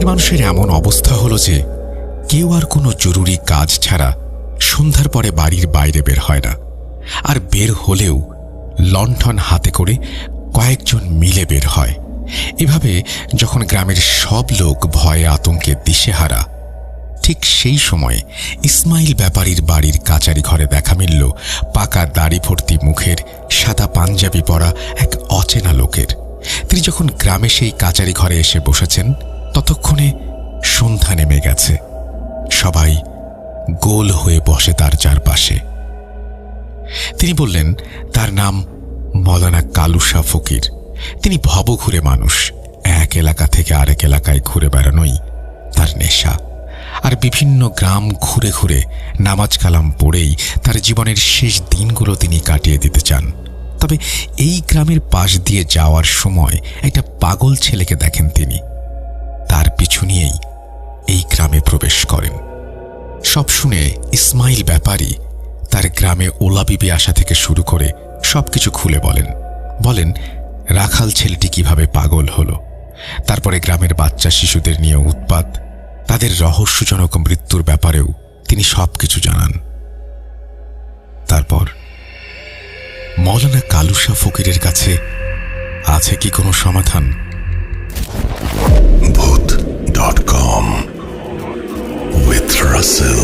গ্রামের মানুষের এমন অবস্থা হলো যে কেউ আর কোনো জরুরি কাজ ছাড়া সন্ধ্যার পরে বাড়ির বাইরে বের হয় না, আর বের হলেও লণ্ঠন হাতে করে কয়েকজন মিলে বের হয়। এভাবে যখন গ্রামের সব লোক ভয়ে আতঙ্কে দিশেহারা, ঠিক সেই সময় ইসমাইল ব্যাপারীর বাড়ির কাচারি ঘরে দেখা মিলল পাকা দাড়ি ভর্তি মুখের সাদা পাঞ্জাবি পরা এক অচেনা লোকের। তিনি যখন গ্রামে সেই কাচারি ঘরে এসে বসেছেন, ততক্ষণে সন্ধ্যা নেমে গেছে। সবাই গোল হয়ে বসে তার চারপাশে। তিনি বললেন তার নাম মৌলানা কালুশা ফকির। তিনি ভবঘুরে মানুষ, এক এলাকা থেকে আরেক এলাকায় ঘুরে বেড়ানোই তার নেশা। আর বিভিন্ন গ্রাম ঘুরে ঘুরে নামাজ কালাম পড়েই তার জীবনের শেষ দিনগুলো তিনি কাটিয়ে দিতে চান। তবে এই গ্রামের পাশ দিয়ে যাওয়ার সময় একটা পাগল ছেলেকে দেখেন তিনি। তার পিছু নিয়েই এই গ্রামে প্রবেশ করেন। সব শুনে ইসমাইল ব্যাপারী তার গ্রামে ওলা বিবি আসা থেকে শুরু করে সবকিছু খুলে বলেন রাখাল ছেলেটি কিভাবে পাগল হলো, তারপরে গ্রামের বাচ্চা শিশুদের নিয়ে উৎপাত, তাদের রহস্যজনক মৃত্যুর ব্যাপারেও তিনি সবকিছু জানান। তারপর মৌলানা কালুশা ফকিরের কাছে আছে কি কোনো সমাধান? Bhoot.com with Russell।